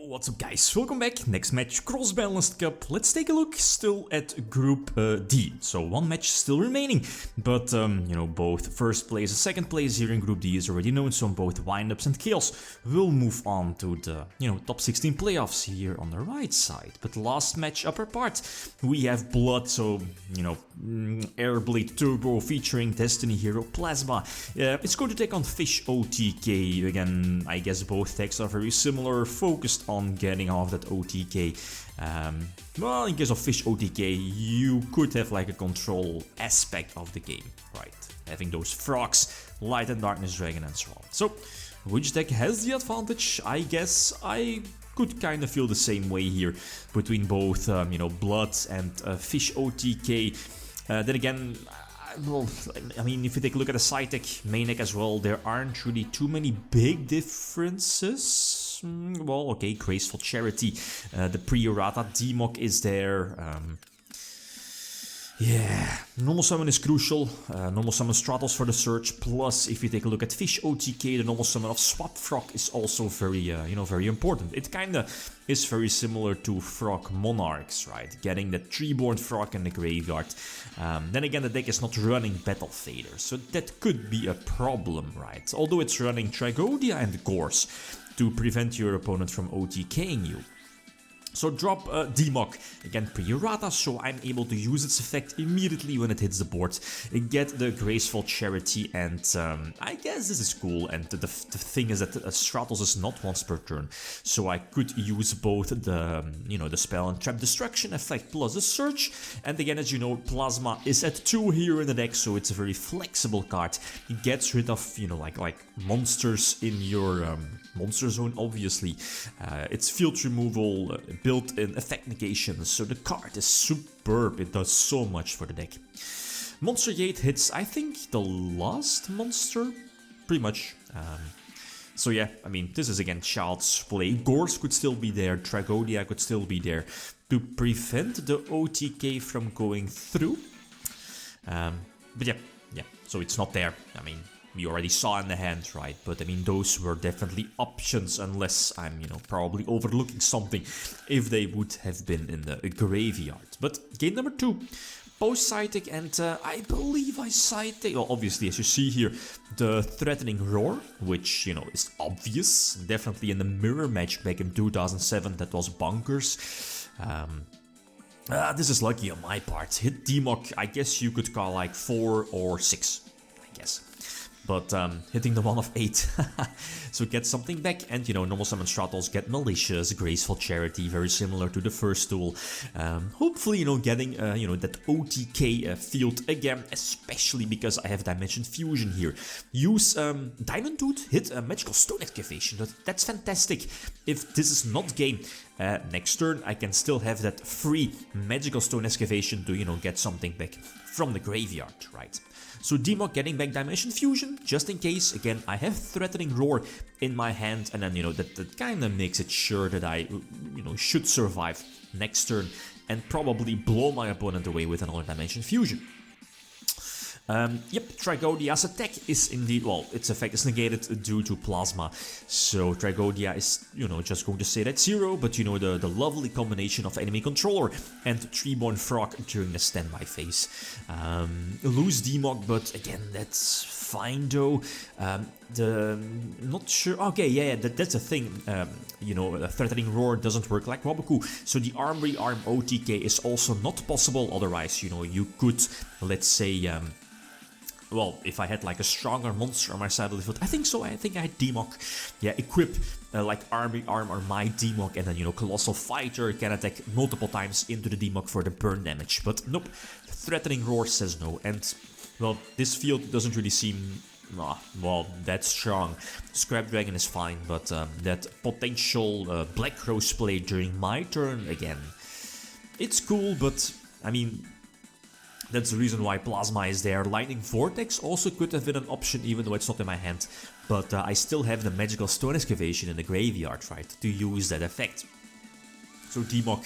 What's up guys, welcome back. Next match, Cross-Banlist Cup. Let's take a look still at Group D. So one match still remaining, but you know, both first place and second place here in Group D is already known, so both windups and kills will move on to the, you know, top 16 playoffs here on the right side. But last match, upper part, we have Blood, so, you know, Airblade Turbo featuring Destiny Hero Plasma. It's going to take on Fish OTK. Again, I guess both decks are very similar, focused on getting off that OTK. Well, in case of Fish OTK, you could have like a control aspect of the game, right? Having those frogs, Light and Darkness Dragon and so on. So, which deck has the advantage? I guess I could kind of feel the same way here between both, you know, Blood and Fish OTK. Then again, well, I mean, if you take a look at the side deck, main deck as well, there aren't really too many big differences. Well, okay, Graceful Charity, the Priorata Demok is there. Yeah, normal summon is crucial. Normal summon Stratos for the search. Plus, if you take a look at Fish OTK, the normal summon of Swap Frog is also very, you know, very important. It kinda is very similar to Frog Monarchs, right? Getting the Treeborn Frog in the graveyard. Then again, the deck is not running Battle Fader, so that could be a problem, right? Although it's running Tragodia and Gorse to prevent your opponent from OTKing you. So drop Demok, again Priorata, so I'm able to use its effect immediately when it hits the board. Get the Graceful Charity, and I guess this is cool, and the thing is that Stratos is not once per turn, so I could use both the, you know, the Spell and Trap Destruction effect plus the Search, and again, as you know, Plasma is at 2 here in the deck, so it's a very flexible card. It gets rid of, you know, like monsters in your monster zone, obviously. It's field removal, built-in effect negation, so the card is superb. It does so much for the deck. Monster Gate hits, I think, the last monster, pretty much. So yeah, I mean, this is again child's play. Gorse could still be there, Tragodia could still be there to prevent the OTK from going through. But yeah, so it's not there. I mean, we already saw in the hand, right? But I mean, those were definitely options, unless I'm, you know, probably overlooking something if they would have been in the graveyard. But game number 2, post side deck, and I believe I side deck. Well, obviously, as you see here, the Threatening Roar, which, you know, is obvious. Definitely in the mirror match back in 2007, that was bonkers. This is lucky on my part. Hit Demok, I guess you could call like 4 or 6, I guess. But hitting the one of 8, so get something back, and you know, normal summon Stratos, get Malicious, Graceful Charity, very similar to the first tool. Hopefully, you know, getting you know, that OTK field again, especially because I have Dimension Fusion here. Use Diamond Tooth, hit a Magical Stone Excavation. That's fantastic. If this is not game, next turn I can still have that free Magical Stone Excavation to, you know, get something back from the graveyard, right? So Demok getting back Dimension Fusion, just in case. Again, I have Threatening Roar in my hand, and then, you know, that kind of makes it sure that I, you know, should survive next turn and probably blow my opponent away with another Dimension Fusion. Yep, Tragodia's attack is indeed, well, its effect is negated due to Plasma. So Tragodia is, you know, just going to stay at 0, but you know, the lovely combination of enemy controller and Treeborn Frog during the standby phase. Lose Demok, but again, that's fine though. Not sure, okay, yeah, that's a thing. You know, a Threatening Roar doesn't work like Waboku, so the Armory Arm OTK is also not possible. Otherwise, you know, you could, let's say, well, if I had like a stronger monster on my side of the field, I think so, I think I had Demok. Yeah, equip like Armory Arm or my Demok, and then, you know, Colossal Fighter can attack multiple times into the Demok for the burn damage. But nope, Threatening Roar says no, and well, this field doesn't really seem, well, that strong. Scrap Dragon is fine, but that potential Black Rose play during my turn, again, it's cool, but I mean, that's the reason why Plasma is there. Lightning Vortex also could have been an option, even though it's not in my hand. But I still have the Magical Stone Excavation in the graveyard, right, to use that effect. So Demok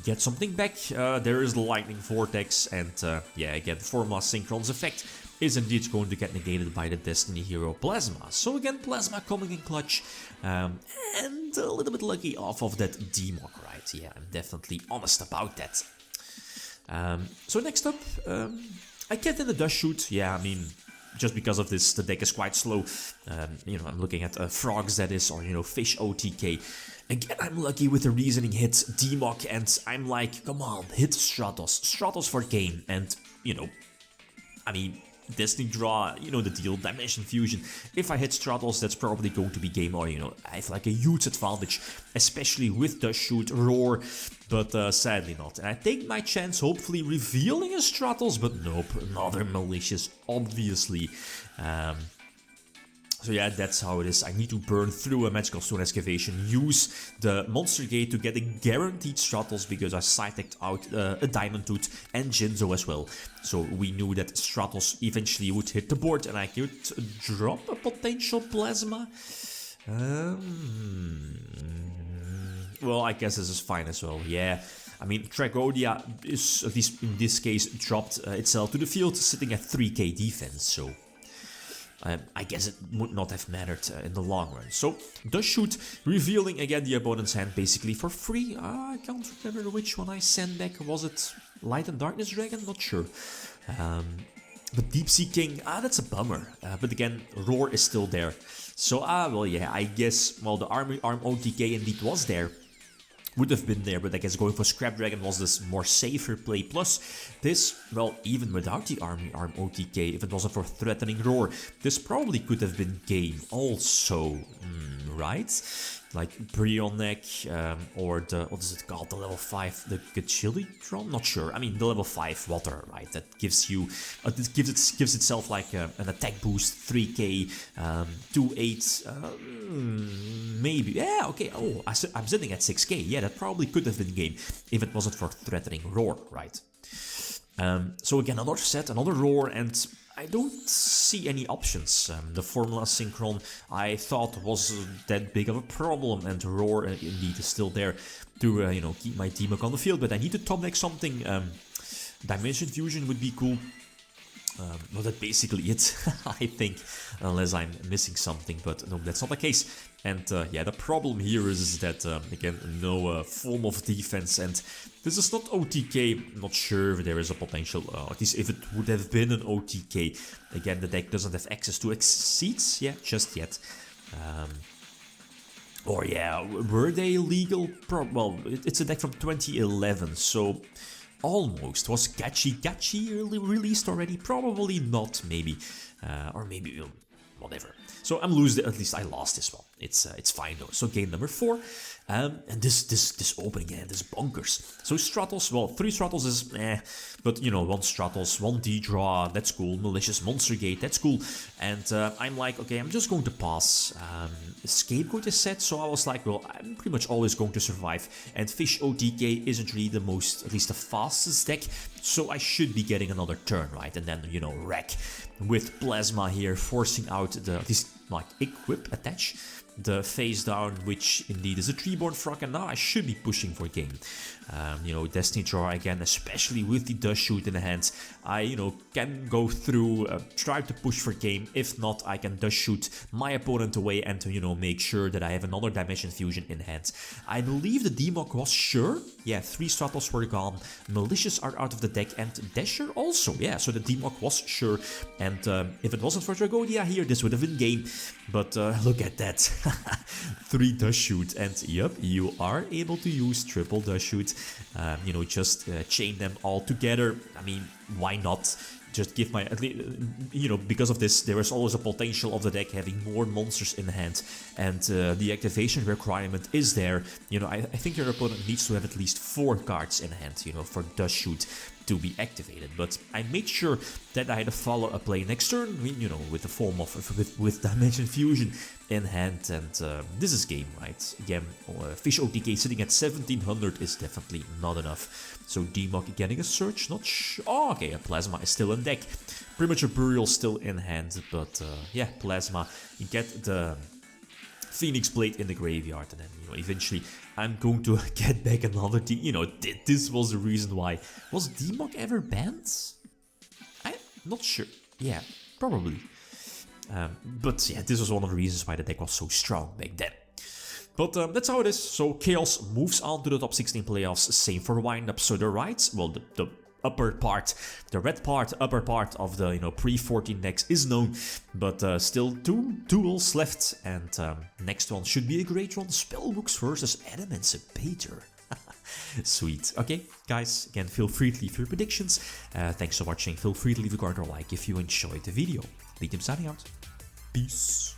gets something back. There is the Lightning Vortex, and yeah, again, Formula Synchron's effect is indeed going to get negated by the Destiny hero Plasma. So again, Plasma coming in clutch, and a little bit lucky off of that Demok, right? Yeah, I'm definitely honest about that. So next up, I kept in the Dust Shoot. Yeah, I mean, just because of this, the deck is quite slow. You know, I'm looking at Frogs, that is, or, you know, Fish OTK. Again, I'm lucky with the reasoning hit Demok, and I'm like, come on, hit Stratos. Stratos for game, and, you know, I mean, Destiny draw, you know the deal, Dimension Fusion. If I hit Stratos, that's probably going to be game, or, you know, I have like a huge advantage, especially with Dust Shoot, Roar, but sadly not. And I take my chance, hopefully revealing a Stratos, but nope, another Malicious, obviously. So yeah, that's how it is. I need to burn through a Magical Stone Excavation, use the Monster Gate to get a guaranteed Stratos, because I side-decked out a Diamond Tooth and Jinzo as well. So we knew that Stratos eventually would hit the board and I could drop a potential Plasma. Well, I guess this is fine as well, yeah. I mean, Tragodia is, at least in this case, dropped itself to the field, sitting at 3k defense, so I guess it would not have mattered in the long run. So, Dust Shoot, revealing again the opponent's hand basically for free. I can't remember which one I sent back. Was it Light and Darkness Dragon? Not sure. But Deep Sea King, that's a bummer. But again, Roar is still there. So, well, yeah, I guess, well, the Arm OTK indeed was there. Would have been there, but I guess going for Scrap Dragon was this more safer play. Plus, this, well, even without the Arm OTK, if it wasn't for threatening Roar, this probably could have been game also, right? Like Brionek, or the, what is it called, the level 5, the Gachilitron? Not sure. I mean, the level 5 water, right? That gives you, it gives itself like an attack boost, 3k, 2-8, maybe. Yeah, okay. Oh, I'm sitting at 6k. Yeah, that probably could have been game if it wasn't for threatening Roar, right? So again, another set, another Roar, and I don't see any options. The Formula Synchron I thought was that big of a problem, and Roar indeed is still there to you know, keep my Demok on the field, but I need to top deck something. Dimension Fusion would be cool. Well, that's basically it, I think, unless I'm missing something, but no, that's not the case. And yeah, the problem here is that, again, no form of defense, and this is not OTK. I'm not sure if there is a potential, at least if it would have been an OTK. Again, the deck doesn't have access to Exceeds, yeah, just yet. Or yeah, were they legal? Well, it's a deck from 2011, so almost. Was Gachi released already? Probably not, maybe. Or maybe, whatever. So I'm losing, at least I lost this one. It's fine though. So game number 4. And this opening hand is bonkers. So Stratos, well, 3 Stratos is but you know, 1 Stratos, 1 D-Draw, that's cool. Malicious Monster Gate, that's cool. And I'm like, okay, I'm just going to pass. Scapegoat is set, so I was like, well, I'm pretty much always going to survive. And Fish OTK isn't really the most, at least the fastest deck, so I should be getting another turn, right? And then, you know, wreck with Plasma here, forcing out the, at least, like, equip, attach the face down, which indeed is a Treeborn Frog, and now I should be pushing for game. You know, Destiny draw again, especially with the Dust Shoot in the hands. I, you know, can go through, try to push for game. If not, I can Dust Shoot my opponent away and to, you know, make sure that I have another Dimension Fusion in hand. I believe the Demok was sure. Yeah, 3 Stratos were gone. Malicious are out of the deck, and Dasher also. Yeah, so the Demok was sure. And if it wasn't for Tragodia here, this would have been game. But look at that. 3 Dust Shoot, and yep, you are able to use triple Dust Shoot. You know, just chain them all together. I mean, why not? Just give my, at least, you know, because of this, there is always a potential of the deck having more monsters in hand, and the activation requirement is there. You know, I think your opponent needs to have at least 4 cards in hand, you know, for Dust Shoot to be activated. But I made sure that I had a follow-up play next turn, you know, with the form of, with Dimension Fusion in hand, and this is game, right? Again, Fish OTK sitting at 1700 is definitely not enough. So Demok getting a search, not oh, okay, a Plasma is still in deck. Premature Burial still in hand, but yeah, Plasma, you get the Phoenix Blade in the graveyard, and then, you know, eventually I'm going to get back another you know, this was the reason why. Was Demok ever banned? I'm not sure. Yeah, probably. But yeah, this was one of the reasons why the deck was so strong back then. But that's how it is. So Chaos moves on to the top 16 playoffs. Same for Windup. So the right, well, the upper part, the red part, upper part of the pre-14 decks is known, but still 2 duels left, and next one should be a great one. Spellbooks versus Emancipator. Sweet. Okay, guys, again, feel free to leave your predictions. Thanks for watching. Feel free to leave a card or like if you enjoyed the video. Lead signing out. Peace.